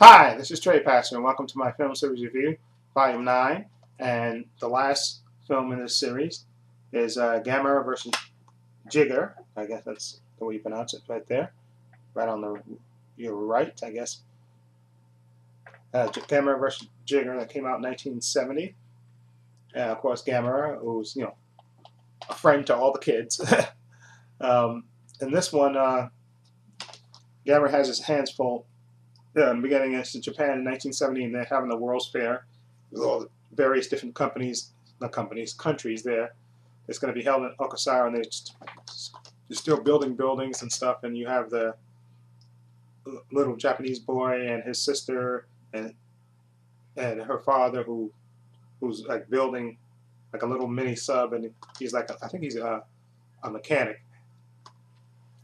Hi, this is trepacer, and welcome to my film series review, Volume 9. And the last film in this series is Gamera versus Jiger. I guess that's the way you pronounce it, right there, right on your right, I guess. Gamera versus Jiger that came out in 1970. Of course, Gamera, who's a friend to all the kids. In this one, Gamera has his hands full. In the beginning, it's in Japan in 1970, and they're having the World's Fair with all the various different countries there. It's going to be held in Okasara, and they're still building buildings and stuff. And you have the little Japanese boy and his sister and her father who's like building like a little mini sub, and he's like I think he's a mechanic.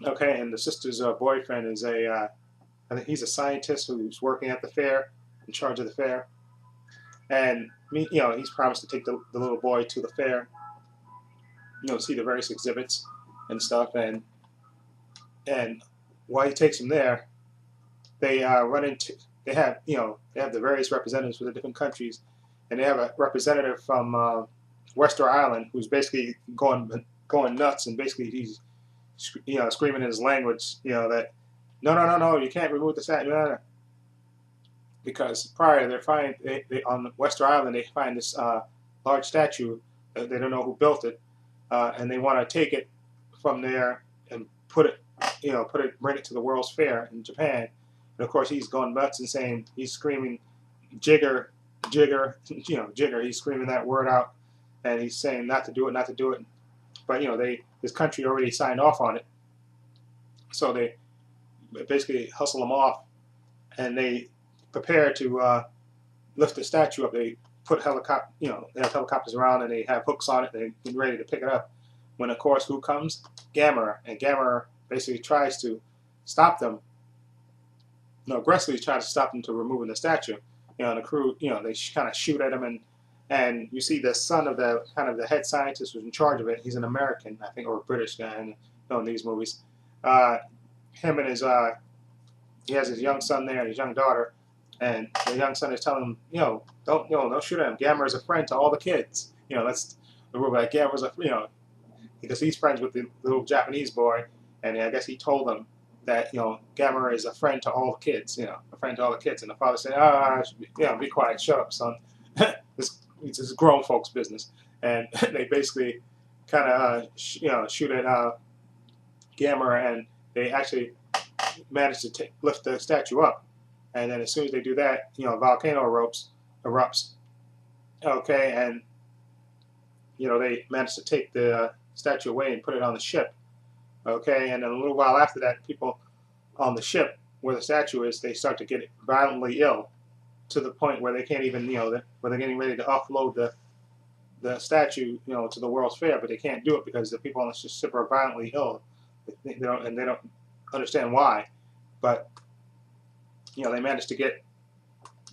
Okay, and the sister's boyfriend is I think he's a scientist who's working at the fair, in charge of the fair. And he's promised to take the little boy to the fair, see the various exhibits and stuff. And while he takes him there, they they have the various representatives for the different countries, and they have a representative from Wester Island who's basically going nuts, and basically he's screaming in his language, that no, you can't remove the statue. Because prior they on Wester Island they find this large statue. They don't know who built it, and they want to take it from there and bring it to the World's Fair in Japan. And of course he's going nuts and saying, he's screaming, Jiger, Jiger, Jiger. He's screaming that word out, and he's saying not to do it, not to do it. But this country already signed off on it, so they basically hustle them off, and they prepare to lift the statue up. They put they have helicopters around, and they have hooks on it. They're getting ready to pick it up. When of course who comes? Gamera, and Gamera basically tries to stop them. Aggressively tries to stop them to removing the statue. And the crew, they kind of shoot at him, and you see the son of the head scientist who's in charge of it. He's an American, I think, or a British guy in these movies. Him and he has his young son there and his young daughter, and the young son is telling him, don't shoot at him. Gamera is a friend to all the kids. That's the rule. Like Gamera's because he's friends with the little Japanese boy, and I guess he told them that Gamera is a friend to all the kids. A friend to all the kids. And the father said, be quiet, shut up, son. This is grown folks' business. And they basically kind of shoot at Gamera, and they actually managed to lift the statue up. And then as soon as they do that, a volcano erupts. Okay, and they managed to take the statue away and put it on the ship. Okay, and then a little while after that, people on the ship where the statue is, they start to get violently ill, to the point where they can't even, where they're getting ready to offload the statue, to the World's Fair, but they can't do it because the people on the ship are violently ill. They don't understand why, but they managed to get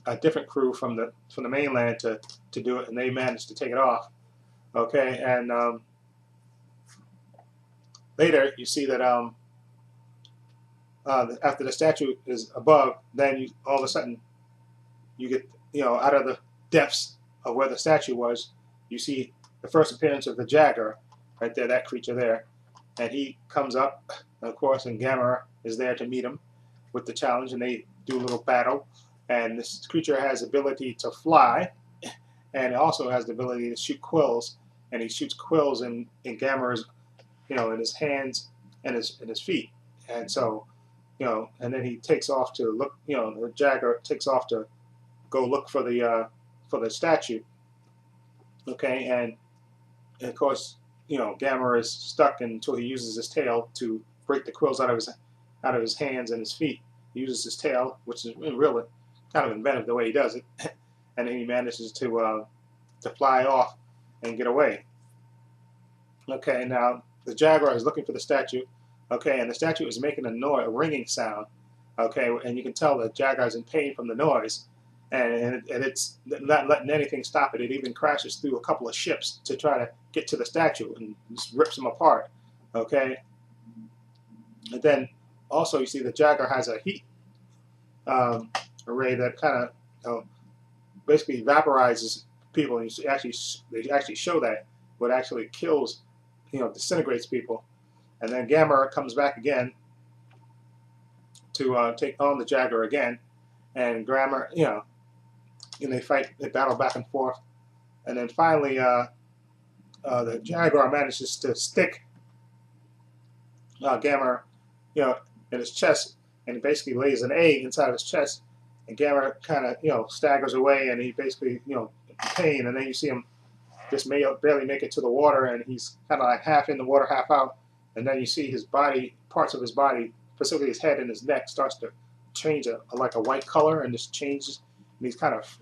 a different crew from the mainland to do it, and they managed to take it off. Okay, and later you see that after the statue is above, then all of a sudden you get out of the depths of where the statue was, you see the first appearance of the Jiger right there, that creature there, and he comes up, of course, and Gamera is there to meet him with the challenge, and they do a little battle. And this creature has the ability to fly, and it also has the ability to shoot quills, and he shoots quills in Gamera's, in his hands and his feet. And so, and then he takes off to look, the Jiger takes off to go look for the statue. Okay, and of course, Gamera is stuck until he uses his tail to break the quills out of his hands and his feet. He uses his tail, which is really kind of inventive the way he does it, and then he manages to fly off and get away. Okay, now the Jaguar is looking for the statue. Okay, and the statue is making a ringing sound. Okay, and you can tell the Jaguar is in pain from the noise, and it's not letting anything stop it. It even crashes through a couple of ships to try to get to the statue and just rips them apart. Okay, and then also you see the Jiger has a heat a ray that kind of basically vaporizes people. And they actually show that what actually kills, disintegrates people. And then Gamera comes back again to take on the Jaguar again, and Gamera, and they battle back and forth, and then finally the Jaguar manages to stick Gamera, in his chest, and he basically lays an egg inside his chest, and Gamera kind of staggers away, and he basically in pain, and then you see him just barely make it to the water, and he's kind of like half in the water, half out, and then you see his body, parts of his body, specifically his head and his neck, starts to change like a white color, and just changes, and he's kind of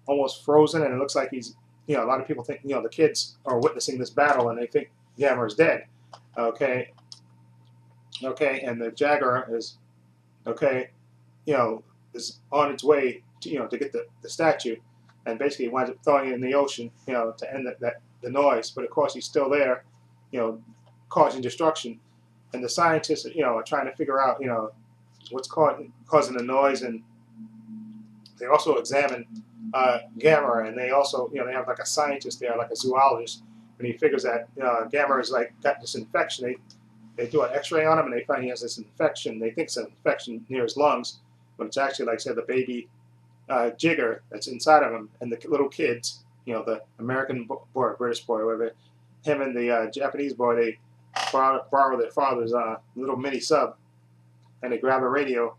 almost frozen, and it looks like he's, a lot of people think, the kids are witnessing this battle, and they think Gamera's dead. Okay, and the Jaguar is, is on its way to get the statue, and basically winds up throwing it in the ocean, to end the noise. But of course, he's still there, causing destruction. And the scientists, are trying to figure out, what's causing the noise, and they also examine Gamera, and they also, they have like a scientist there, like a zoologist, and he figures that Gamera's like got this infection. They do an X-ray on him, and they find he has this infection. They think it's an infection near his lungs, but it's actually, like I said, the baby Jiger that's inside of him, and the little kids, the American boy, British boy, whatever, him and the Japanese boy, they borrow their father's little mini sub, and they grab a radio,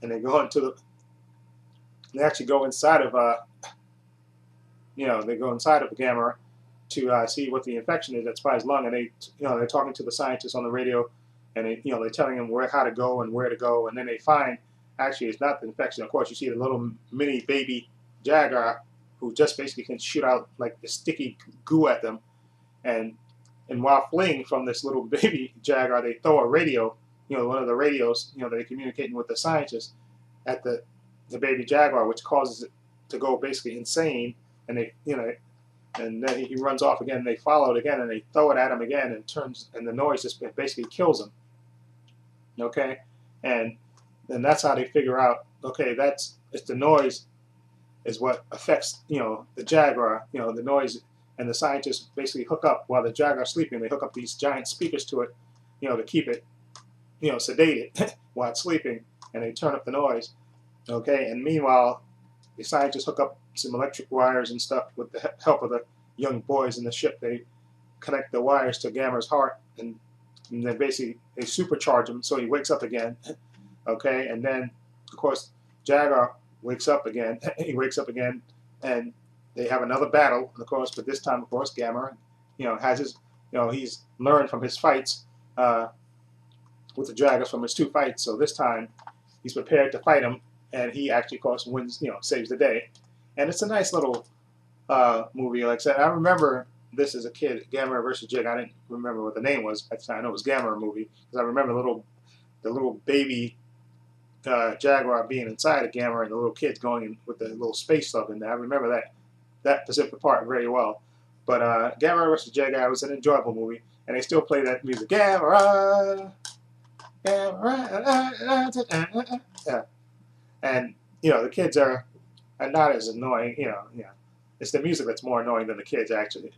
and they go into they actually go inside of they go inside of Gamera to see what the infection is that's by his lung, and they're talking to the scientists on the radio, and they're telling him how to go and where to go, and then they find actually it's not the infection. Of course, you see the little mini baby Jaguar who just basically can shoot out like the sticky goo at them, and while fleeing from this little baby Jaguar, they throw a radio, one of the radios, they're communicating with the scientists at the baby Jaguar, which causes it to go basically insane, and they, and then he runs off again. They follow it again, and they throw it at him again, and the noise just basically kills him. Okay, and that's how they figure out. Okay, it's the noise is what affects the Jaguar. The noise, and the scientists basically hook up while the Jaguar's sleeping. They hook up these giant speakers to it, to keep it, sedated while it's sleeping, and they turn up the noise. Okay, and meanwhile, the scientists hook up some electric wires and stuff with the help of the young boys in the ship. They connect the wires to Gamera's heart, and then basically they supercharge him so he wakes up again. Okay, and then of course Jaguar wakes up again. He wakes up again, and they have another battle, of course. But this time, of course, Gamera, has his, he's learned from his fights with the Jaguar from his 2 fights. So this time, he's prepared to fight him, and he actually, of course, wins. Saves the day. And it's a nice little movie. Like I said, I remember this as a kid, Gamera versus Jiger. I didn't remember what the name was at the time. I know it was Gamera movie because I remember the little baby Jaguar being inside of Gamera, and the little kids going in with the little space stuff in there. I remember that specific part very well. But Gamera vs. Jiger was an enjoyable movie, and they still play that music. Gamera, Gamera, yeah. And the kids are not as annoying. It's the music that's more annoying than the kids actually.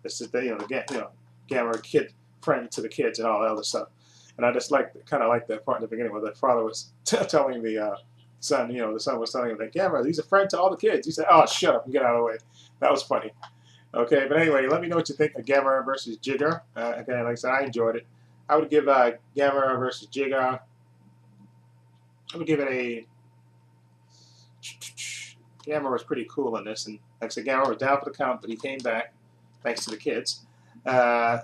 It's just the Gamera kid friend to the kids and all that other stuff. And I just kind of like that part in the beginning where the father was telling the son, the son was telling him that Gamera, he's a friend to all the kids. He said, "Oh, shut up and get out of the way." That was funny. Okay, but anyway, let me know what you think of Gamera versus Jiger. Again, like I said, I enjoyed it. I would give Gamera versus Jiger, I would give it a... Gamera was pretty cool in this, and like I said, Gamera was down for the count, but he came back thanks to the kids. And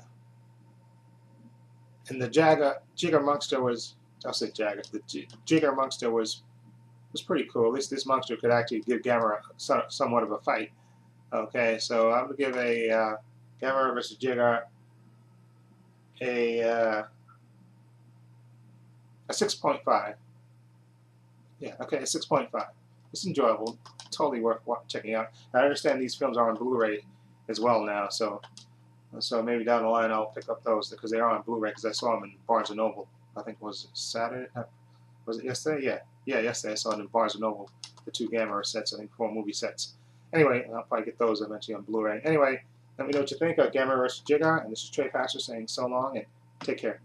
the Jiger monster was, I'll say Jaguar, the Jiger monster was pretty cool. At least this monster could actually give Gamera somewhat of a fight. Okay, so I'm going to give a Gamera versus Jiger a 6.5. Yeah, okay, a 6.5. It's enjoyable, totally worth checking out. I understand these films are on Blu-ray as well now, so maybe down the line I'll pick up those because they are on Blu-ray because I saw them in Barnes & Noble. I think was it Saturday? Was it yesterday? Yeah, yesterday I saw it in Barnes & Noble the two Gamera sets, I think 4 movie sets. Anyway, I'll probably get those eventually on Blu-ray. Anyway, let me know what you think of Gamera vs. Jiger, and this is Trepacer saying so long and take care.